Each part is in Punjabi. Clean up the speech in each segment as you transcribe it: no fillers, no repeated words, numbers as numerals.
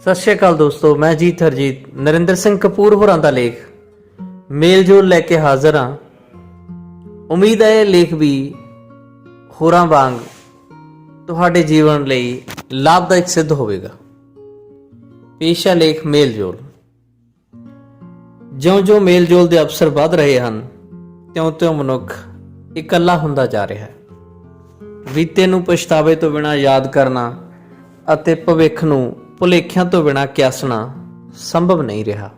सत श्री अकाल दोस्तों, मैं जीत हरजीत नरिंदर सिंह कपूर होरां दा लेख मेल जोल लैके हाज़र हाँ। उम्मीद है ये लेख भी होरां वांग तुहाडे जीवन लई लाभदायक सिद्ध होवेगा। पेश है लेख मेल जोल। ज्यों-ज्यों मेल जोल के अवसर वध रहे हैं त्यों-त्यों मनुख इकल्ला हुंदा जा रहा है। बीते नूं पछतावे तो बिना याद करना अते भविख नूं भुलेखिਆਂ तो बिना क्यासना संभव नहीं रहा।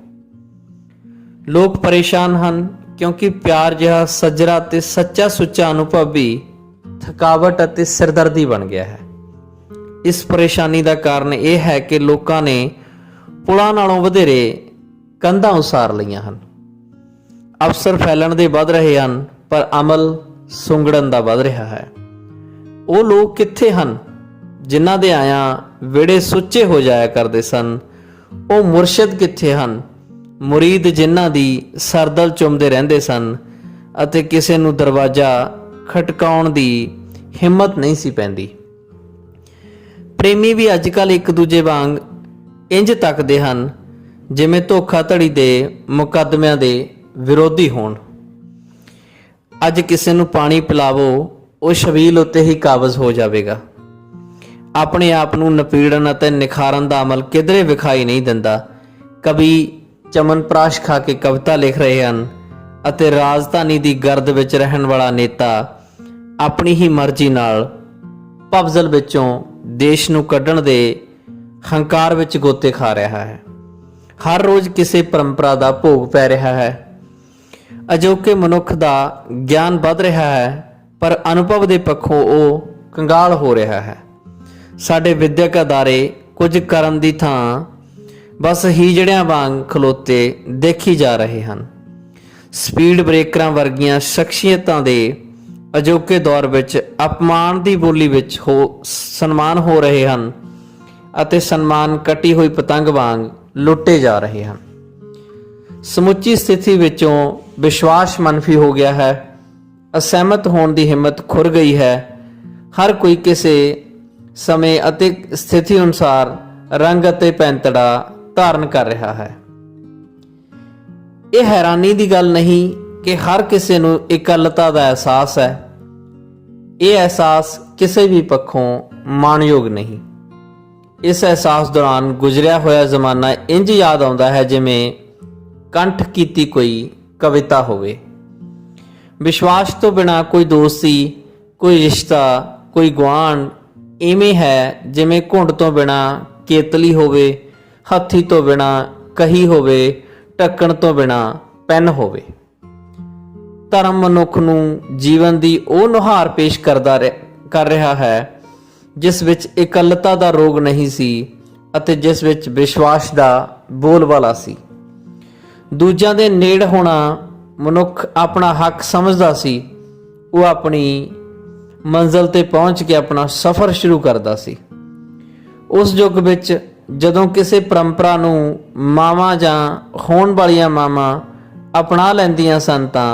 लोग परेशान हैं क्योंकि प्यार जिहा सजरा ते सच्चा सुच्चा अनुभव भी थकावट अते सिरदर्दी बन गया है। इस परेशानी का कारण यह है कि लोगों ने पुलां नालों वधेरे कंधां उसार लईआं हन। अवसर फैलण दे वध रहे हैं पर अमल सुंगड़न दा वध रहा है। वो लोग कित्थे हन जिन्हां दे आया विड़े सुच्चे हो जाया करते सन? वो मुरशद कित्थे हन मुरीद जिन्हां दी सरदल चुमदे रहिंदे सन अते किसे नूं दरवाजा खटकाउण दी हिम्मत नहीं सी पैंदी। प्रेमी भी अजकल एक दूजे वांग इंज तकदे हन जिवें धोखाधड़ी दे मुकदमिਆਂ दे विरोधी होण। अज किसे नूं पानी पिलावो वो छबील उत्ते ही काबज हो जाएगा। अपने आप नूं नपीड़न अते निखारन दा अमल किधरे विखाई नहीं दिंदा। कभी चमनप्राश खा के कविता लिख रहे हैं अते राजधानी दी गर्द विच रहन वाला नेता अपनी ही मर्जी नाल पबजल विचों देश नूं कड्ढण दे हंकार विच गोते खा रहा है। हर रोज़ किसी परंपरा दा भोग पै रहा है। अजोके मनुख दा ज्ञान वध रहा है पर अनुभव दे पक्षों वो कंगाल हो रहा है। साडे विद्यक अदारे कुछ करन दी थां बस हीजड़ियां वांग खलोते देखी जा रहे हैं। स्पीड ब्रेकरां वर्गियां शख्सियतां दे अजोके दौर विच अपमान दी बोली विच हो सन्मान हो रहे हैं अते सन्मान कटी हुई पतंग वांग लुटे जा रहे हैं। समुची स्थिति विचों विश्वास मनफी हो गया है। असहमत होने की हिम्मत खुर गई है। हर कोई किसी समय अते स्थिति अनुसार रंग अते पैंतड़ा धारण कर रहा है। यह हैरानी की गल नहीं कि हर किसी नूं इकल्लता का एहसास है। यह एहसास किसी भी पक्षों माणयोग नहीं। इस एहसास दौरान गुजरिया होया जमाना इंज याद आउंदा है जिवें कंठ कीती कोई कविता होवे। विश्वास तो बिना कोई दोस्ती, कोई रिश्ता, कोई गुआंढ इवें है जिवें घुंड तो बिना केतली होवे, हथी तो बिना कही होवे, ढक्कण तो बिना पेन होवे। धर्म मनुख नूं जीवन दी ओ नुहार पेश कर रहा है जिस विच इकल्लता दा रोग नहीं सी अते जिस विच विश्वास दा बोलबाला सी। दूजिਆਂ दे नेड़ होना मनुख अपना हक समझदा सी। वो अपनी मंजिल ते पहुँच के अपना सफ़र शुरू करता सी। उस युग विच जदों किसी परंपरा नूं मावां जां होण वालियां मावां अपना लैंदियां सन तां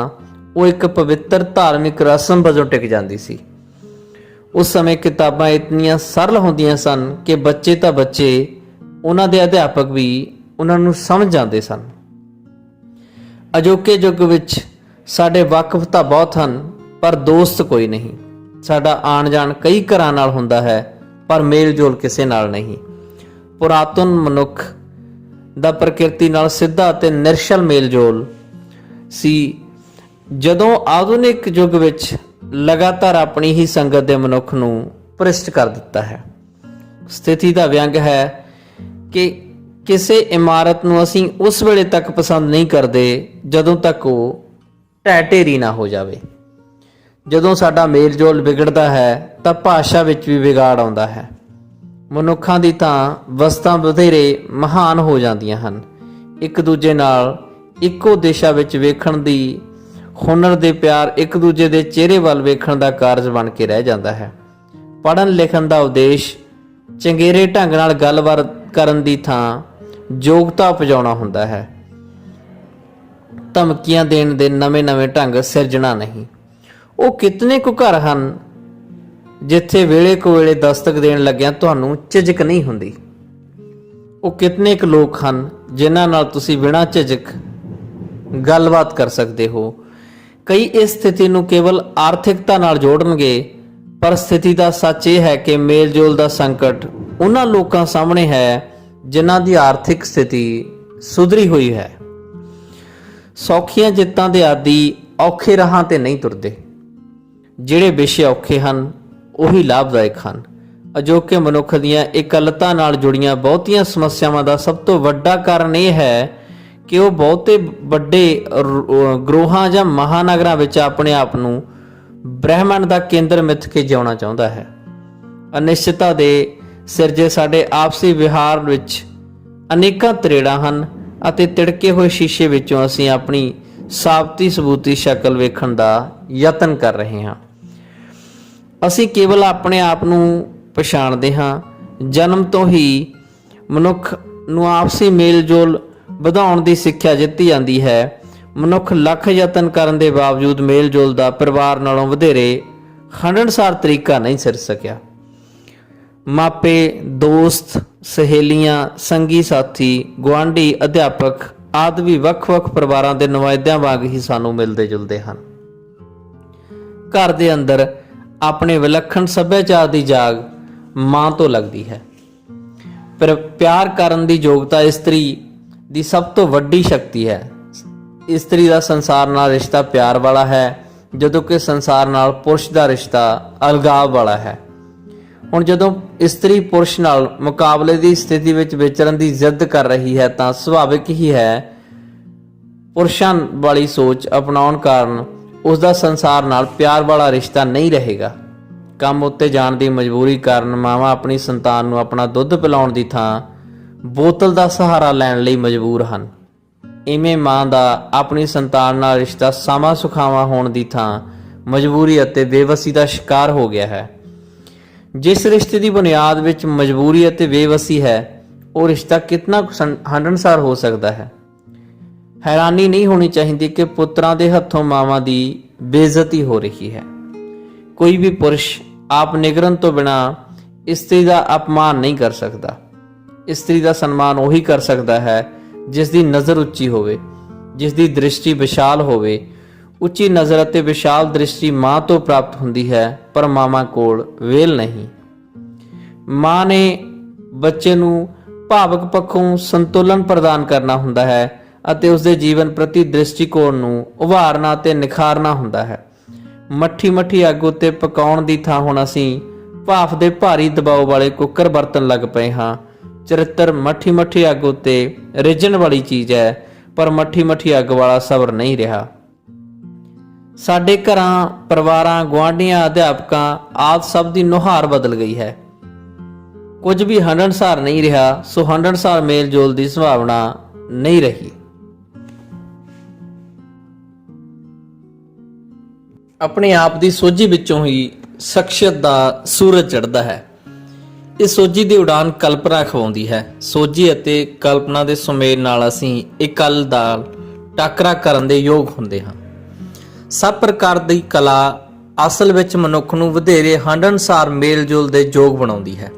वो एक पवित्र धार्मिक रस्म वजों टिक जांदी सी। उस समय किताबां इतनियां सरल होंदियां सन कि बच्चे तां बच्चे उन्हां दे अध्यापक भी उन्हां नूं समझ जांदे सन। अजोके युग विच साडे वाकफ तां बहुत हन पर दोस्त कोई नहीं। साडा आण जाण कई घरां नाल हुंदा है पर मेल जोल किसे नाल नहीं। पुरातन मनुख दा प्रकृति नाल सिद्धा ते निरछल मेल जोल सी। जदों आधुनिक युग विच लगातार अपनी ही संगत दे मनुख नूं भ्रिष्ट कर दिता है। स्थिति दा व्यंग है कि किसी इमारत नूं असीं उस वेले तक पसंद नहीं करते जदों तक वो ढह ढेरी ना हो जाए। जदों साडा मेल जोल विगड़दा है तां भाषा विच भी विगाड़ आउंदा है। मनुखां दी तां वस्तां बथेरे महान हो जांदियां हन। एक दूजे नाल इक्को दिशा विच वेखण दी हुनर दे प्यार एक दूजे दे चेहरे वल वेखण दा कारज बन के रह जांदा है। पढ़न लिखण दा उद्देश चंगेरे ढंग नाल गलबात करन दी थां योग्यता उपजाउणा हुंदा है। धमकियां देण दे नਵੇਂ नਵੇਂ ढंग सिरजना नहीं। वो कितने को घर हन जिथे वेले को वेले दस्तक देण लग्या तुहानूं झिझक नहीं हुंदी। ਉਹ ਕਿਤਨੇ ਕੁ ਲੋਕ ਹਨ ਜਿਨ੍ਹਾਂ ਨਾਲ ਤੁਸੀਂ ਬਿਨਾਂ ਝਿਜਕ ਗੱਲਬਾਤ ਕਰ ਸਕਦੇ ਹੋ। ਕਈ ਇਸ ਸਥਿਤੀ ਨੂੰ ਕੇਵਲ ਆਰਥਿਕਤਾ ਨਾਲ ਜੋੜਨਗੇ, ਪਰ ਸਥਿਤੀ ਦਾ ਸੱਚ ਇਹ ਹੈ ਕਿ ਮੇਲ-ਜੋਲ ਦਾ ਸੰਕਟ ਉਹਨਾਂ ਲੋਕਾਂ ਸਾਹਮਣੇ ਹੈ ਜਿਨ੍ਹਾਂ ਦੀ ਆਰਥਿਕ ਸਥਿਤੀ ਸੁਧਰੀ ਹੋਈ ਹੈ। ਸੌਖੀਆਂ ਜਿੱਤਾਂ ਦੇ ਆਦੀ ਔਖੇ ਰਾਹਾਂ ਤੇ ਨਹੀਂ ਤੁਰਦੇ। ਜਿਹੜੇ ਵਿਸ਼ੇ ਔਖੇ ਹਨ ਉਹੀ ਲਾਭਦਾਇਕ ਹਨ। ਅਜੋਕੇ ਮਨੁੱਖ ਦੀਆਂ ਇਕੱਲਤਾ ਨਾਲ ਜੁੜੀਆਂ ਬਹੁਤੀਆਂ ਸਮੱਸਿਆਵਾਂ ਦਾ ਸਭ ਤੋਂ ਵੱਡਾ ਕਾਰਨ ਇਹ ਹੈ ਕਿ ਉਹ ਬਹੁਤੇ ਵੱਡੇ ਗਰੋਹਾਂ ਜਾਂ ਮਹਾਨਗਰਾਂ ਵਿੱਚ ਆਪਣੇ ਆਪ ਨੂੰ ਬ੍ਰਹਿਮੰਡ ਦਾ ਕੇਂਦਰ ਮਿੱਥ ਕੇ ਜਿਉਣਾ ਚਾਹੁੰਦਾ ਹੈ। ਅਨਿਸ਼ਚਿਤਤਾ ਦੇ ਸਿਰਜੇ ਸਾਡੇ ਆਪਸੀ ਵਿਹਾਰ ਵਿੱਚ ਅਨੇਕਾਂ ਤਰੇੜਾਂ ਹਨ ਅਤੇ ਤਿੜਕੇ ਹੋਏ ਸ਼ੀਸ਼ੇ ਵਿੱਚੋਂ ਅਸੀਂ ਆਪਣੀ ਸਾਬਤੀ ਸਬੂਤੀ ਸ਼ਕਲ ਵੇਖਣ ਦਾ ਯਤਨ ਕਰ ਰਹੇ ਹਾਂ। ਅਸੀਂ ਕੇਵਲ ਆਪਣੇ ਆਪ ਨੂੰ ਪਛਾਣਦੇ ਹਾਂ। ਜਨਮ ਤੋਂ ਹੀ ਮਨੁੱਖ ਨੂੰ ਆਪਸੀ ਮੇਲ-ਜੋਲ ਵਧਾਉਣ ਦੀ ਸਿੱਖਿਆ ਦਿੱਤੀ ਜਾਂਦੀ ਹੈ। ਮਨੁੱਖ ਲੱਖ ਯਤਨ ਕਰਨ ਦੇ ਬਾਵਜੂਦ ਮੇਲ-ਜੋਲ ਦਾ ਪਰਿਵਾਰ ਨਾਲੋਂ ਵਧੇਰੇ ਹੰਢਣਸਾਰ ਤਰੀਕਾ ਨਹੀਂ ਸਿਰ ਸਕਿਆ। ਮਾਪੇ, ਦੋਸਤ, ਸਹੇਲੀਆਂ, ਸੰਗੀ ਸਾਥੀ, ਗੁਆਂਢੀ, ਅਧਿਆਪਕ ਆਦਿ ਵੀ ਵੱਖ-ਵੱਖ ਪਰਿਵਾਰਾਂ ਦੇ ਨੁਮਾਇੰਦਿਆਂ ਵਾਂਗ ਹੀ ਸਾਨੂੰ ਮਿਲਦੇ ਜੁਲਦੇ ਹਨ। ਘਰ ਦੇ ਅੰਦਰ ਆਪਣੇ ਵਿਲੱਖਣ ਸੱਭਿਆਚਾਰ ਦੀ ਜਾਗ ਮਾਂ ਤੋਂ ਲੱਗਦੀ ਹੈ। ਪਰ ਪਿਆਰ ਕਰਨ ਦੀ ਯੋਗਤਾ ਇਸਤਰੀ ਦੀ ਸਭ ਤੋਂ ਵੱਡੀ ਸ਼ਕਤੀ ਹੈ। ਇਸਤਰੀ ਦਾ ਸੰਸਾਰ ਨਾਲ ਰਿਸ਼ਤਾ ਪਿਆਰ ਵਾਲਾ ਹੈ, ਜਦੋਂ ਕਿ ਸੰਸਾਰ ਨਾਲ ਪੁਰਸ਼ ਦਾ ਰਿਸ਼ਤਾ ਅਲਗਾਵ ਵਾਲਾ ਹੈ। ਹੁਣ ਜਦੋਂ ਇਸਤਰੀ ਪੁਰਸ਼ ਨਾਲ ਮੁਕਾਬਲੇ ਦੀ ਸਥਿਤੀ ਵਿੱਚ ਵਿਚਰਨ ਦੀ ਜ਼ਿੱਦ ਕਰ ਰਹੀ ਹੈ ਤਾਂ ਸੁਭਾਵਿਕ ਹੀ ਹੈ ਪੁਰਸ਼ਾਂ ਵਾਲੀ ਸੋਚ ਅਪਣਾਉਣ ਕਾਰਨ ਉਸ ਦਾ ਸੰਸਾਰ ਨਾਲ ਪਿਆਰ ਵਾਲਾ ਰਿਸ਼ਤਾ ਨਹੀਂ ਰਹੇਗਾ। ਕੰਮ ਉੱਤੇ ਜਾਣ ਦੀ ਮਜਬੂਰੀ ਕਾਰਨ ਮਾਵਾਂ ਆਪਣੀ ਸੰਤਾਨ ਨੂੰ ਆਪਣਾ ਦੁੱਧ ਪਿਲਾਉਣ ਦੀ ਥਾਂ ਬੋਤਲ ਦਾ ਸਹਾਰਾ ਲੈਣ ਲਈ ਮਜਬੂਰ ਹਨ। ਇਵੇਂ ਮਾਂ ਦਾ ਆਪਣੀ ਸੰਤਾਨ ਨਾਲ ਰਿਸ਼ਤਾ ਸਾਵਾਂ ਸੁਖਾਵਾਂ ਹੋਣ ਦੀ ਥਾਂ ਮਜਬੂਰੀ ਅਤੇ ਬੇਵਸੀ ਦਾ ਸ਼ਿਕਾਰ ਹੋ ਗਿਆ ਹੈ। ਜਿਸ ਰਿਸ਼ਤੇ ਦੀ ਬੁਨਿਆਦ ਵਿੱਚ ਮਜਬੂਰੀ ਅਤੇ ਬੇਵਸੀ ਹੈ, ਉਹ ਰਿਸ਼ਤਾ ਕਿਤਨਾ ਹੰਢਣਸਾਰ ਹੋ ਸਕਦਾ ਹੈ। ਹੈਰਾਨੀ ਨਹੀਂ ਹੋਣੀ ਚਾਹੀਦੀ ਕਿ ਪੁੱਤਰਾਂ ਦੇ ਹੱਥੋਂ ਮਾਵਾਂ ਦੀ ਬੇਇੱਜ਼ਤੀ ਹੋ ਰਹੀ ਹੈ। ਕੋਈ ਵੀ ਪੁਰਸ਼ ਆਪ ਨਿਗਰਨ ਤੋਂ ਬਿਨਾਂ ਇਸਤਰੀ ਦਾ ਅਪਮਾਨ ਨਹੀਂ ਕਰ ਸਕਦਾ। ਇਸਤਰੀ ਦਾ ਸਨਮਾਨ ਉਹੀ ਕਰ ਸਕਦਾ ਹੈ ਜਿਸ ਦੀ ਨਜ਼ਰ ਉੱਚੀ ਹੋਵੇ, ਜਿਸ ਦੀ ਦ੍ਰਿਸ਼ਟੀ ਵਿਸ਼ਾਲ ਹੋਵੇ। ਉੱਚੀ ਨਜ਼ਰ ਅਤੇ ਵਿਸ਼ਾਲ ਦ੍ਰਿਸ਼ਟੀ ਮਾਂ ਤੋਂ ਪ੍ਰਾਪਤ ਹੁੰਦੀ ਹੈ, ਪਰ ਮਾਵਾਂ ਕੋਲ ਵੇਲ ਨਹੀਂ। ਮਾਂ ਨੇ ਬੱਚੇ ਨੂੰ ਭਾਵਕ ਪੱਖੋਂ ਸੰਤੁਲਨ ਪ੍ਰਦਾਨ ਕਰਨਾ ਹੁੰਦਾ ਹੈ ਅਤੇ ਉਸਦੇ ਜੀਵਨ ਪ੍ਰਤੀ ਦ੍ਰਿਸ਼ਟੀਕੋਣ ਨੂੰ ਉਭਾਰਨਾ ਤੇ ਨਿਖਾਰਨਾ ਹੁੰਦਾ ਹੈ। ਮੱਠੀ ਅੱਗ ਉੱਤੇ ਪਕਾਉਣ ਦੀ ਥਾਂ ਹੁਣ ਅਸੀਂ ਭਾਫ ਦੇ ਭਾਰੀ ਦਬਾਅ ਵਾਲੇ ਕੁੱਕਰ ਵਰਤਣ ਲੱਗ ਪਏ ਹਾਂ। ਚਰਿੱਤਰ ਮੱਠੀ ਅੱਗ ਉੱਤੇ ਰਿੱਝਣ ਵਾਲੀ ਚੀਜ਼ ਹੈ, ਪਰ ਮੱਠੀ ਅੱਗ ਵਾਲਾ ਸਬਰ ਨਹੀਂ ਰਿਹਾ। ਸਾਡੇ ਘਰਾਂ, ਪਰਿਵਾਰਾਂ, ਗੁਆਂਢੀਆਂ, ਅਧਿਆਪਕਾਂ ਆਦਿ ਸਭ ਦੀ ਨੁਹਾਰ ਬਦਲ ਗਈ ਹੈ। ਕੁਝ ਵੀ ਹੰਢਣਸਾਰ ਨਹੀਂ ਰਿਹਾ, ਸੋ ਹੰਢਣਸਾਰ ਮੇਲ-ਜੋਲ ਦੀ ਸੰਭਾਵਨਾ ਨਹੀਂ ਰਹੀ। ਆਪਣੇ ਆਪ ਦੀ ਸੋਝੀ ਵਿੱਚੋਂ ਹੀ ਸ਼ਖਸੀਅਤ ਦਾ ਸੂਰਜ ਚੜ੍ਹਦਾ ਹੈ। ਇਹ ਸੋਝੀ ਦੀ ਉਡਾਨ ਕਲਪਨਾ ਖਵਾਉਂਦੀ ਹੈ। ਸੋਝੀ ਅਤੇ ਕਲਪਨਾ ਦੇ ਸੁਮੇਲ ਨਾਲ ਅਸੀਂ ਇਕੱਲ ਦਾ ਟਾਕਰਾ ਕਰਨ ਦੇ ਯੋਗ ਹੁੰਦੇ ਹਾਂ। ਸਭ ਪ੍ਰਕਾਰ ਦੀ ਕਲਾ ਅਸਲ ਵਿੱਚ ਮਨੁੱਖ ਨੂੰ ਵਧੇਰੇ ਹੰਢਣਸਾਰ ਮੇਲ-ਜੋਲ ਦੇ ਯੋਗ ਬਣਾਉਂਦੀ ਹੈ।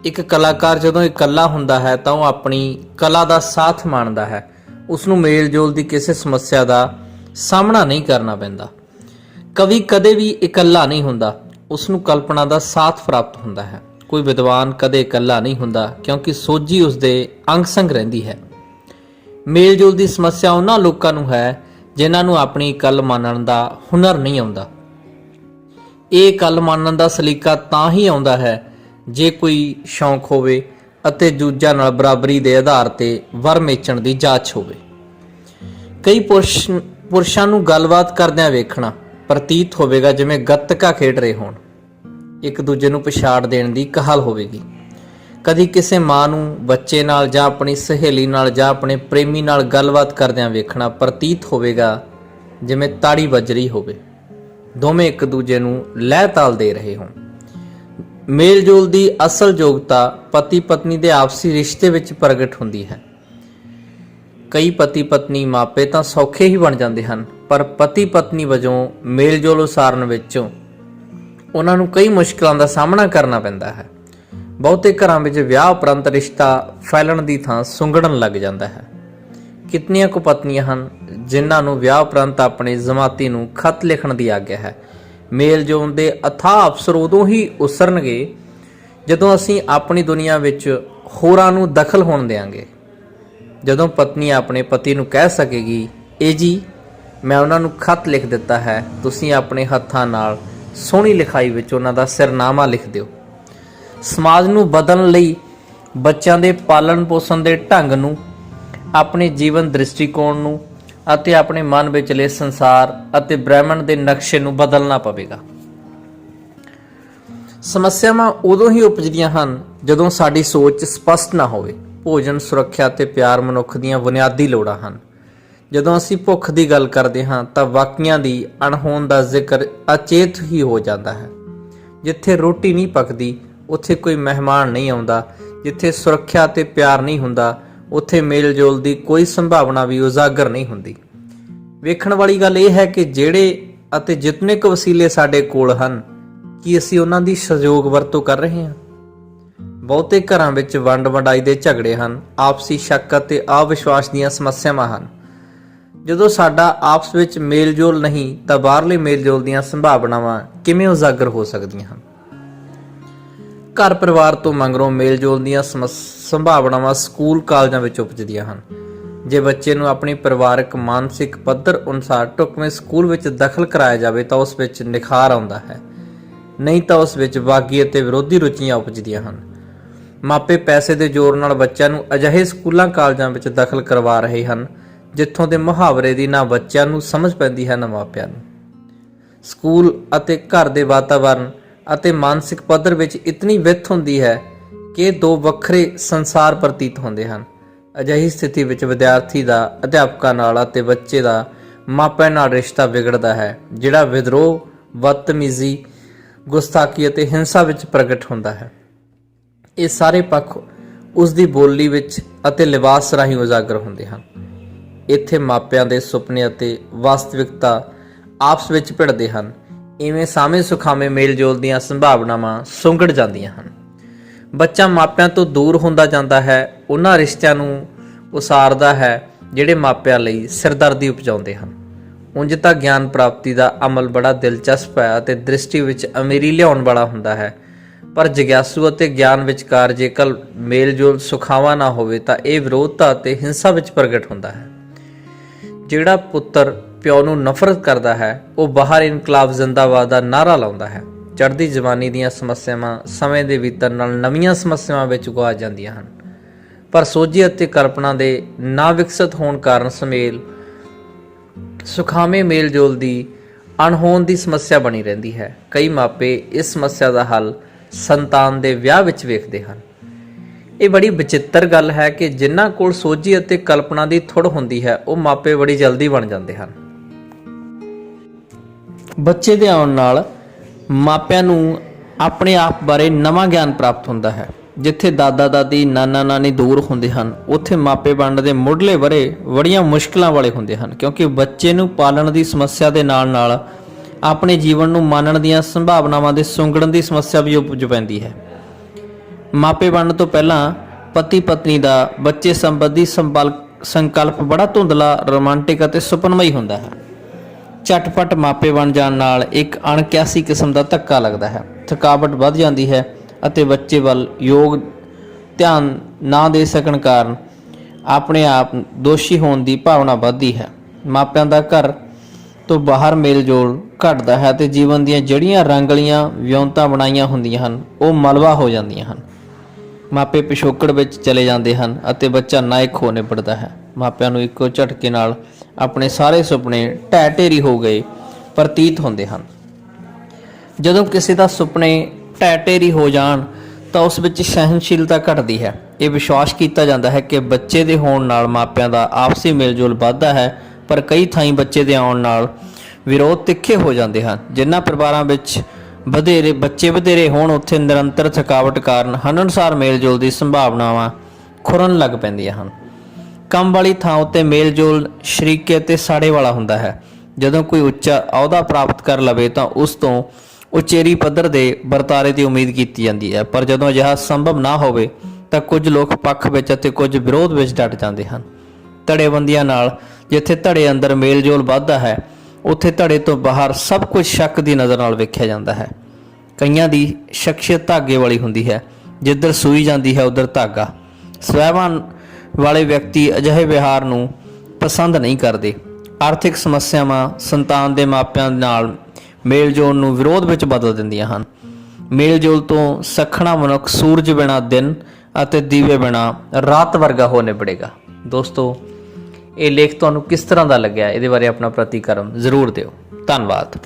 ਇੱਕ ਕਲਾਕਾਰ ਜਦੋਂ ਇਕੱਲਾ ਹੁੰਦਾ ਹੈ ਤਾਂ ਉਹ ਆਪਣੀ ਕਲਾ ਦਾ ਸਾਥ ਮਾਣਦਾ ਹੈ। ਉਸ ਨੂੰ ਮੇਲ-ਜੋਲ ਦੀ ਕਿਸੇ ਸਮੱਸਿਆ ਦਾ ਸਾਹਮਣਾ ਨਹੀਂ ਕਰਨਾ ਪੈਂਦਾ। ਕਵੀ ਕਦੇ ਵੀ ਇਕੱਲਾ ਨਹੀਂ ਹੁੰਦਾ, ਉਸ ਨੂੰ ਕਲਪਨਾ ਦਾ ਸਾਥ ਪ੍ਰਾਪਤ ਹੁੰਦਾ ਹੈ। ਕੋਈ ਵਿਦਵਾਨ ਕਦੇ ਇਕੱਲਾ ਨਹੀਂ ਹੁੰਦਾ, ਕਿਉਂਕਿ ਸੋਝੀ ਉਸਦੇ ਅੰਗ-ਸੰਗ ਰਹਿੰਦੀ ਹੈ। ਮੇਲ-ਜੋਲ ਦੀ ਸਮੱਸਿਆ ਉਹਨਾਂ ਲੋਕਾਂ ਨੂੰ ਹੈ ਜਿਨ੍ਹਾਂ ਨੂੰ ਆਪਣੀ ਇਕੱਲ ਮੰਨਣ ਦਾ ਹੁਨਰ ਨਹੀਂ ਆਉਂਦਾ। ਇਹ ਇਕੱਲ ਮੰਨਣ ਦਾ ਸਲੀਕਾ ਤਾਂ ਹੀ ਆਉਂਦਾ ਹੈ ਜੇ ਕੋਈ ਸ਼ੌਂਕ ਹੋਵੇ ਅਤੇ ਦੂਜਿਆਂ ਨਾਲ ਬਰਾਬਰੀ ਦੇ ਆਧਾਰ ਤੇ ਵਰ ਮੇਚਣ ਦੀ ਜਾਚ ਹੋਵੇ। ਕਈ ਪੁਰਸ਼ਾਂ ਨੂੰ ਗੱਲਬਾਤ ਕਰਦਿਆਂ ਵੇਖਣਾ ਪ੍ਰਤੀਤ ਹੋਵੇਗਾ ਜਿਵੇਂ ਗੱਤਕਾ ਖੇਡ ਰਹੇ ਹੋਣ। ਇੱਕ ਦੂਜੇ ਨੂੰ ਪਛਾੜ ਦੇਣ ਦੀ ਕਾਹਲ ਹੋਵੇਗੀ। ਕਦੀ ਕਿਸੇ ਮਾਂ ਨੂੰ ਬੱਚੇ ਨਾਲ ਜਾਂ ਆਪਣੀ ਸਹੇਲੀ ਨਾਲ ਜਾਂ ਆਪਣੇ ਪ੍ਰੇਮੀ ਨਾਲ ਗੱਲਬਾਤ ਕਰਦਿਆਂ ਵੇਖਣਾ ਪ੍ਰਤੀਤ ਹੋਵੇਗਾ ਜਿਵੇਂ ਤਾੜੀ ਵੱਜ ਰਹੀ ਹੋਵੇ। ਦੋਵੇਂ ਇੱਕ ਦੂਜੇ ਨੂੰ ਲਹਿ ਤਾਲ ਦੇ ਰਹੇ ਹੋਣ। ਮੇਲ-ਜੋਲ ਦੀ ਅਸਲ ਯੋਗਤਾ ਪਤੀ ਪਤਨੀ ਦੇ ਆਪਸੀ ਰਿਸ਼ਤੇ ਵਿੱਚ ਪ੍ਰਗਟ ਹੁੰਦੀ ਹੈ। ਕਈ ਪਤੀ ਪਤਨੀ ਮਾਪੇ ਤਾਂ ਸੌਖੇ ਹੀ ਬਣ ਜਾਂਦੇ ਹਨ, ਪਰ ਪਤੀ ਪਤਨੀ ਵਜੋਂ ਮੇਲ-ਜੋਲ ਉਸਾਰਨ ਵਿੱਚੋਂ ਉਹਨਾਂ ਨੂੰ ਕਈ ਮੁਸ਼ਕਲਾਂ ਦਾ ਸਾਹਮਣਾ ਕਰਨਾ ਪੈਂਦਾ ਹੈ। ਬਹੁਤੇ ਘਰਾਂ ਵਿੱਚ ਵਿਆਹ ਉਪਰੰਤ ਰਿਸ਼ਤਾ ਫੈਲਣ ਦੀ ਥਾਂ ਸੁੰਗੜਨ ਲੱਗ ਜਾਂਦਾ ਹੈ। ਕਿਤਨੀਆਂ ਕੁ ਪਤਨੀਆਂ ਹਨ ਜਿਨ੍ਹਾਂ ਨੂੰ ਵਿਆਹ ਉਪਰੰਤ ਆਪਣੇ ਜ਼ਮਾਤੀ ਨੂੰ ਖਤ ਲਿਖਣ ਦੀ ਆਗਿਆ ਹੈ। ਮੇਲ ਜੋਲ ਦੇ ਅਥਾਹ ਅਵਸਰ ਉਦੋਂ ਹੀ ਉਸਰਨਗੇ ਜਦੋਂ ਅਸੀਂ ਆਪਣੀ ਦੁਨੀਆ ਵਿੱਚ ਹੋਰਾਂ ਨੂੰ ਦਖਲ ਹੋਣ ਦੇਵਾਂਗੇ। ਜਦੋਂ ਪਤਨੀ ਆਪਣੇ ਪਤੀ ਨੂੰ ਕਹਿ ਸਕੇਗੀ, ਇਹ ਜੀ ਮੈਂ ਉਹਨਾਂ ਨੂੰ ਖਤ ਲਿਖ ਦਿੱਤਾ ਹੈ, ਤੁਸੀਂ ਆਪਣੇ ਹੱਥਾਂ ਨਾਲ ਸੋਹਣੀ ਲਿਖਾਈ ਵਿੱਚ ਉਹਨਾਂ ਦਾ ਸਿਰਨਾਮਾ ਲਿਖ ਦਿਓ। ਸਮਾਜ ਨੂੰ ਬਦਲਣ ਲਈ ਬੱਚਿਆਂ ਦੇ ਪਾਲਣ ਪੋਸ਼ਣ ਦੇ ਢੰਗ ਨੂੰ, ਆਪਣੇ ਜੀਵਨ ਦ੍ਰਿਸ਼ਟੀਕੋਣ ਨੂੰ ਅਤੇ ਆਪਣੇ ਮਨ ਵਿਚਲੇ ਸੰਸਾਰ ਅਤੇ ਬ੍ਰਹਿਮੰਡ ਦੇ ਨਕਸ਼ੇ ਨੂੰ ਬਦਲਣਾ ਪਵੇਗਾ। ਸਮੱਸਿਆਵਾਂ ਉਦੋਂ ਹੀ ਉਪਜਦੀਆਂ ਹਨ ਜਦੋਂ ਸਾਡੀ ਸੋਚ ਸਪਸ਼ਟ ਨਾ ਹੋਵੇ। ਭੋਜਨ, ਸੁਰੱਖਿਆ ਅਤੇ ਪਿਆਰ ਮਨੁੱਖ ਦੀਆਂ ਬੁਨਿਆਦੀ ਲੋੜਾਂ ਹਨ। ਜਦੋਂ ਅਸੀਂ ਭੁੱਖ ਦੀ ਗੱਲ ਕਰਦੇ ਹਾਂ ਤਾਂ ਵਾਕਿਆਂ ਦੀ ਅਣਹੋਂਦ ਦਾ ਜ਼ਿਕਰ ਅਚੇਤ ਹੀ ਹੋ ਜਾਂਦਾ ਹੈ। ਜਿੱਥੇ ਰੋਟੀ ਨਹੀਂ ਪੱਕਦੀ ਉੱਥੇ ਕੋਈ ਮਹਿਮਾਨ ਨਹੀਂ ਆਉਂਦਾ। ਜਿੱਥੇ ਸੁਰੱਖਿਆ ਅਤੇ ਪਿਆਰ ਨਹੀਂ ਹੁੰਦਾ ਉੱਥੇ ਮੇਲ ਜੋਲ ਦੀ ਕੋਈ ਸੰਭਾਵਨਾ ਵੀ ਉਜਾਗਰ ਨਹੀਂ ਹੁੰਦੀ। ਵੇਖਣ ਵਾਲੀ ਗੱਲ ਇਹ ਹੈ ਕਿ ਜਿਹੜੇ ਅਤੇ ਜਿਤਨੇ ਕੁ ਵਸੀਲੇ ਸਾਡੇ ਕੋਲ ਹਨ, ਕੀ ਅਸੀਂ ਉਹਨਾਂ ਦੀ ਸਹਿਯੋਗ ਵਰਤੋਂ ਕਰ ਰਹੇ ਹਾਂ? ਬਹੁਤੇ ਘਰਾਂ ਵਿੱਚ ਵੰਡ ਵੰਡਾਈ ਦੇ ਝਗੜੇ ਹਨ, ਆਪਸੀ ਸ਼ੱਕ ਅਤੇ ਅਵਿਸ਼ਵਾਸ ਦੀਆਂ ਸਮੱਸਿਆਵਾਂ ਹਨ। ਜਦੋਂ ਸਾਡਾ ਆਪਸ ਵਿੱਚ ਮੇਲ ਜੋਲ ਨਹੀਂ ਤਾਂ ਬਾਹਰਲੇ ਮੇਲ ਜੋਲ ਦੀਆਂ ਸੰਭਾਵਨਾਵਾਂ ਕਿਵੇਂ ਉਜਾਗਰ ਹੋ ਸਕਦੀਆਂ ਹਨ? ਘਰ ਪਰਿਵਾਰ ਤੋਂ ਮਗਰੋਂ ਮੇਲ ਜੋਲ ਦੀਆਂ ਸੰਭਾਵਨਾਵਾਂ ਸਕੂਲ ਕਾਲਜਾਂ ਵਿੱਚ ਉਪਜਦੀਆਂ ਹਨ। ਜੇ ਬੱਚੇ ਨੂੰ ਆਪਣੀ ਪਰਿਵਾਰਕ ਮਾਨਸਿਕ ਪੱਧਰ ਅਨੁਸਾਰ ਢੁਕਵੇਂ ਸਕੂਲ ਵਿੱਚ ਦਖਲ ਕਰਾਇਆ ਜਾਵੇ ਤਾਂ ਉਸ ਵਿੱਚ ਨਿਖਾਰ ਆਉਂਦਾ ਹੈ, ਨਹੀਂ ਤਾਂ ਉਸ ਵਿੱਚ ਬਾਗੀ ਅਤੇ ਵਿਰੋਧੀ ਰੁਚੀਆਂ ਉਪਜਦੀਆਂ ਹਨ। ਮਾਪੇ ਪੈਸੇ ਦੇ ਜ਼ੋਰ ਨਾਲ ਬੱਚਿਆਂ ਨੂੰ ਅਜਿਹੇ ਸਕੂਲਾਂ ਕਾਲਜਾਂ ਵਿੱਚ ਦਖਲ ਕਰਵਾ ਰਹੇ ਹਨ ਜਿੱਥੋਂ ਦੇ ਮੁਹਾਵਰੇ ਦੀ ਨਾ ਬੱਚਿਆਂ ਨੂੰ ਸਮਝ ਪੈਂਦੀ ਹੈ ਨਾ ਮਾਪਿਆਂ ਨੂੰ। ਸਕੂਲ ਅਤੇ ਘਰ ਦੇ ਵਾਤਾਵਰਣ ਅਤੇ ਮਾਨਸਿਕ ਪੱਧਰ ਵਿੱਚ ਇਤਨੀ ਵਿੱਥ ਹੁੰਦੀ ਹੈ ਕਿ ਇਹ ਦੋ ਵੱਖਰੇ ਸੰਸਾਰ ਪ੍ਰਤੀਤ ਹੁੰਦੇ ਹਨ। ਅਜਿਹੀ ਸਥਿਤੀ ਵਿੱਚ ਵਿਦਿਆਰਥੀ ਦਾ ਅਧਿਆਪਕਾਂ ਨਾਲ ਅਤੇ ਬੱਚੇ ਦਾ ਮਾਪਿਆਂ ਨਾਲ ਰਿਸ਼ਤਾ ਵਿਗੜਦਾ ਹੈ, ਜਿਹੜਾ ਵਿਦਰੋਹ, ਬਦਤਮੀਜ਼ੀ, ਗੁਸਤਾਖੀ ਅਤੇ ਹਿੰਸਾ ਵਿੱਚ ਪ੍ਰਗਟ ਹੁੰਦਾ ਹੈ। ਇਹ ਸਾਰੇ ਪੱਖ ਉਸ ਦੀ ਬੋਲੀ ਵਿੱਚ ਅਤੇ ਲਿਬਾਸ ਰਾਹੀਂ ਉਜਾਗਰ ਹੁੰਦੇ ਹਨ। ਇੱਥੇ ਮਾਪਿਆਂ ਦੇ ਸੁਪਨੇ ਅਤੇ ਵਾਸਤਵਿਕਤਾ ਆਪਸ ਵਿੱਚ ਭਿੜਦੇ ਹਨ। ਇਵੇਂ ਸਾਵੇਂ ਸੁਖਾਵੇਂ ਮੇਲ ਜੋਲ ਦੀਆਂ ਸੰਭਾਵਨਾਵਾਂ ਸੁੰਗੜ ਜਾਂਦੀਆਂ ਹਨ। ਬੱਚਾ ਮਾਪਿਆਂ ਤੋਂ ਦੂਰ ਹੁੰਦਾ ਜਾਂਦਾ ਹੈ, ਉਹਨਾਂ ਰਿਸ਼ਤਿਆਂ ਨੂੰ ਉਸਾਰਦਾ ਹੈ ਜਿਹੜੇ ਮਾਪਿਆਂ ਲਈ ਸਿਰਦਰਦੀ ਉਪਜਾਉਂਦੇ ਹਨ। ਉਂਝ ਤਾਂ ਗਿਆਨ ਪ੍ਰਾਪਤੀ ਦਾ ਅਮਲ ਬੜਾ ਦਿਲਚਸਪ ਹੈ ਅਤੇ ਦ੍ਰਿਸ਼ਟੀ ਵਿੱਚ ਅਮੀਰੀ ਲਿਆਉਣ ਵਾਲਾ ਹੁੰਦਾ ਹੈ, ਪਰ ਜਿਗਿਆਸੂ ਅਤੇ ਗਿਆਨ ਵਿਚਕਾਰ ਜੇਕਰ ਮੇਲ ਜੋਲ ਸੁਖਾਵਾਂ ਨਾ ਹੋਵੇ ਤਾਂ ਇਹ ਵਿਰੋਧਤਾ ਅਤੇ ਹਿੰਸਾ ਵਿੱਚ ਪ੍ਰਗਟ ਹੁੰਦਾ ਹੈ। ਜਿਹੜਾ ਪੁੱਤਰ ਪਿਓ ਨੂੰ ਨਫ਼ਰਤ ਕਰਦਾ ਹੈ ਉਹ ਬਾਹਰ ਇਨਕਲਾਬ ਜ਼ਿੰਦਾਬਾਦ ਦਾ ਨਾਅਰਾ ਲਾਉਂਦਾ ਹੈ। ਚੜ੍ਹਦੀ ਜਵਾਨੀ ਦੀਆਂ ਸਮੱਸਿਆਵਾਂ ਸਮੇਂ ਦੇ ਬੀਤਣ ਨਾਲ ਨਵੀਆਂ ਸਮੱਸਿਆਵਾਂ ਵਿੱਚ ਗੁਆਚ ਜਾਂਦੀਆਂ ਹਨ, ਪਰ ਸੋਝੀ ਅਤੇ ਕਲਪਨਾ ਦੇ ਨਾ ਵਿਕਸਿਤ ਹੋਣ ਕਾਰਨ ਸੁਖਾਵੇਂ ਮੇਲ ਜੋਲ ਦੀ ਅਣਹੋਂਦ ਦੀ ਸਮੱਸਿਆ ਬਣੀ ਰਹਿੰਦੀ ਹੈ। ਕਈ ਮਾਪੇ ਇਸ ਸਮੱਸਿਆ ਦਾ ਹੱਲ ਸੰਤਾਨ ਦੇ ਵਿਆਹ ਵਿੱਚ ਵੇਖਦੇ ਹਨ। ਇਹ ਬੜੀ ਵਿਚਿੱਤਰ ਗੱਲ ਹੈ ਕਿ ਜਿਨ੍ਹਾਂ ਕੋਲ ਸੋਝੀ ਅਤੇ ਕਲਪਨਾ ਦੀ ਥੁੜ ਹੁੰਦੀ ਹੈ ਉਹ ਮਾਪੇ ਬੜੀ ਜਲਦੀ ਬਣ ਜਾਂਦੇ ਹਨ। ਬੱਚੇ ਦੇ ਆਉਣ ਨਾਲ ਮਾਪਿਆਂ ਨੂੰ ਆਪਣੇ ਆਪ ਬਾਰੇ ਨਵਾਂ ਗਿਆਨ ਪ੍ਰਾਪਤ ਹੁੰਦਾ ਹੈ। ਜਿੱਥੇ ਦਾਦਾ ਦਾਦੀ, ਨਾਨਾ ਨਾਨੀ ਦੂਰ ਹੁੰਦੇ ਹਨ, ਉੱਥੇ ਮਾਪੇ ਬਣਨ ਦੇ ਮੁੱਢਲੇ ਵਰ੍ਹੇ ਬੜੀਆਂ ਮੁਸ਼ਕਲਾਂ ਵਾਲੇ ਹੁੰਦੇ ਹਨ, ਕਿਉਂਕਿ ਬੱਚੇ ਨੂੰ ਪਾਲਣ ਦੀ ਸਮੱਸਿਆ ਦੇ ਨਾਲ ਨਾਲ ਆਪਣੇ ਜੀਵਨ ਨੂੰ ਮਾਣਨ ਦੀਆਂ ਸੰਭਾਵਨਾਵਾਂ ਦੇ ਸੁੰਗੜਨ ਦੀ ਸਮੱਸਿਆ ਵੀ ਉਪਜ ਪੈਂਦੀ ਹੈ। ਮਾਪੇ ਬਣਨ ਤੋਂ ਪਹਿਲਾਂ ਪਤੀ ਪਤਨੀ ਦਾ ਬੱਚੇ ਸੰਬੰਧੀ ਸੰਕਲਪ ਬੜਾ ਧੁੰਦਲਾ, ਰੋਮਾਂਟਿਕ ਅਤੇ ਸੁਪਨਮਈ ਹੁੰਦਾ ਹੈ। ਝਟਪਟ ਮਾਪੇ ਬਣ ਜਾਣ ਨਾਲ ਇੱਕ ਅਣਕਿਆਸੀ ਕਿਸਮ ਦਾ ਧੱਕਾ ਲੱਗਦਾ ਹੈ, ਥਕਾਵਟ ਵੱਧ ਜਾਂਦੀ ਹੈ ਅਤੇ ਬੱਚੇ ਵੱਲ ਯੋਗ ਧਿਆਨ ਨਾ ਦੇ ਸਕਣ ਕਾਰਨ ਆਪਣੇ ਆਪ ਦੋਸ਼ੀ ਹੋਣ ਦੀ ਭਾਵਨਾ ਵੱਧਦੀ ਹੈ। ਮਾਪਿਆਂ ਦਾ ਘਰ ਤੋਂ ਬਾਹਰ ਮੇਲ ਜੋਲ ਘਟਦਾ ਹੈ ਅਤੇ ਜੀਵਨ ਦੀਆਂ ਜਿਹੜੀਆਂ ਰੰਗਲੀਆਂ ਵਿਉਂਤਾਂ ਬਣਾਈਆਂ ਹੁੰਦੀਆਂ ਹਨ ਉਹ ਮਲਬਾ ਹੋ ਜਾਂਦੀਆਂ ਹਨ। ਮਾਪੇ ਪਿਛੋਕੜ ਵਿੱਚ ਚਲੇ ਜਾਂਦੇ ਹਨ ਅਤੇ ਬੱਚਾ ਨਾਇਕ ਹੋ ਨਿਬੜਦਾ ਹੈ। ਮਾਪਿਆਂ ਨੂੰ ਇੱਕੋ ਝਟਕੇ ਨਾਲ ਆਪਣੇ ਸਾਰੇ ਸੁਪਨੇ ਢਹਿ ਢੇਰੀ ਹੋ ਗਏ ਪ੍ਰਤੀਤ ਹੁੰਦੇ ਹਨ। ਜਦੋਂ ਕਿਸੇ ਦਾ ਸੁਪਨੇ ਢਹਿ ਢੇਰੀ ਹੋ ਜਾਣ ਤਾਂ ਉਸ ਵਿੱਚ ਸਹਿਣਸ਼ੀਲਤਾ ਘਟਦੀ ਹੈ। ਇਹ ਵਿਸ਼ਵਾਸ ਕੀਤਾ ਜਾਂਦਾ ਹੈ ਕਿ ਬੱਚੇ ਦੇ ਹੋਣ ਨਾਲ ਮਾਪਿਆਂ ਦਾ ਆਪਸੀ ਮੇਲਜੋਲ ਵੱਧਦਾ ਹੈ, ਪਰ ਕਈ ਥਾਈਂ ਬੱਚੇ ਦੇ ਆਉਣ ਨਾਲ ਵਿਰੋਧ ਤਿੱਖੇ ਹੋ ਜਾਂਦੇ ਹਨ। ਜਿਨ੍ਹਾਂ ਪਰਿਵਾਰਾਂ ਵਿੱਚ ਬੱਚੇ ਵਧੇਰੇ ਹੋਣ ਉੱਥੇ ਨਿਰੰਤਰ ਥਕਾਵਟ ਕਾਰਨ ਹੰਢਣਸਾਰ ਮੇਲਜੋਲ ਦੀ ਸੰਭਾਵਨਾਵਾਂ ਖੁਰਨ ਲੱਗ ਪੈਂਦੀਆਂ ਹਨ। ਕੰਮ ਵਾਲੀ ਥਾਂ ਉੱਤੇ ਮੇਲਜੋਲ ਸ਼ਰੀਕੇ ਅਤੇ ਸਾੜੇ ਵਾਲਾ ਹੁੰਦਾ ਹੈ। ਜਦੋਂ ਕੋਈ ਉੱਚਾ ਅਹੁਦਾ ਪ੍ਰਾਪਤ ਕਰ ਲਵੇ ਤਾਂ ਉਸ ਤੋਂ ਉਚੇਰੀ ਪੱਧਰ ਦੇ ਵਰਤਾਰੇ ਦੀ ਉਮੀਦ ਕੀਤੀ ਜਾਂਦੀ ਹੈ। ਪਰ ਜਦੋਂ ਅਜਿਹਾ ਸੰਭਵ ਨਾ ਹੋਵੇ ਤਾਂ ਕੁਝ ਲੋਕ ਪੱਖ ਵਿੱਚ ਅਤੇ ਕੁਝ ਵਿਰੋਧ ਵਿੱਚ ਡਟ ਜਾਂਦੇ ਹਨ। ਧੜੇਬੰਦੀਆਂ ਨਾਲ ਜਿੱਥੇ ਧੜੇ ਅੰਦਰ ਮੇਲ-ਜੋਲ ਵੱਧਦਾ ਹੈ, ਉੱਥੇ ਧੜੇ ਤੋਂ ਬਾਹਰ ਸਭ ਕੁਝ ਸ਼ੱਕ ਦੀ ਨਜ਼ਰ ਨਾਲ ਵੇਖਿਆ ਜਾਂਦਾ ਹੈ। ਕਈਆਂ ਦੀ ਸ਼ਖਸੀਅਤ ਧਾਗੇ ਵਾਲੀ ਹੁੰਦੀ ਹੈ, ਜਿੱਧਰ ਸੂਈ ਜਾਂਦੀ ਹੈ ਉੱਧਰ ਧਾਗਾ। ਸਵੈਮਾਨ ਵਾਲੇ ਵਿਅਕਤੀ ਅਜਿਹੇ ਵਿਹਾਰ ਨੂੰ ਪਸੰਦ ਨਹੀਂ ਕਰਦੇ। ਆਰਥਿਕ ਸਮੱਸਿਆਵਾਂ ਸੰਤਾਨ ਦੇ ਮਾਪਿਆਂ ਨਾਲ ਮੇਲ-ਜੋਲ ਨੂੰ ਵਿਰੋਧ ਵਿੱਚ ਬਦਲ ਦਿੰਦੀਆਂ ਹਨ। ਮੇਲ-ਜੋਲ ਤੋਂ ਸੱਖਣਾ ਮਨੁੱਖ ਸੂਰਜ ਬਿਨਾਂ ਦਿਨ ਅਤੇ ਦੀਵੇ ਬਿਨਾਂ ਰਾਤ ਵਰਗਾ ਹੋ ਨਿਬੜੇਗਾ। ਦੋਸਤੋ, ਇਹ ਲੇਖ ਤੁਹਾਨੂੰ ਕਿਸ ਤਰ੍ਹਾਂ ਦਾ ਲੱਗਿਆ? ਇਹਦੇ ਬਾਰੇ ਆਪਣਾ ਪ੍ਰਤੀਕਰਮ ਜ਼ਰੂਰ ਦਿਓ। ਧੰਨਵਾਦ।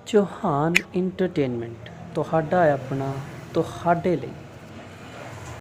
ਚੌਹਾਨ ਇੰਟਰਟੇਨਮੈਂਟ ਤੁਹਾਡਾ ਆਪਣਾ, ਤੁਹਾਡੇ ਲਈ।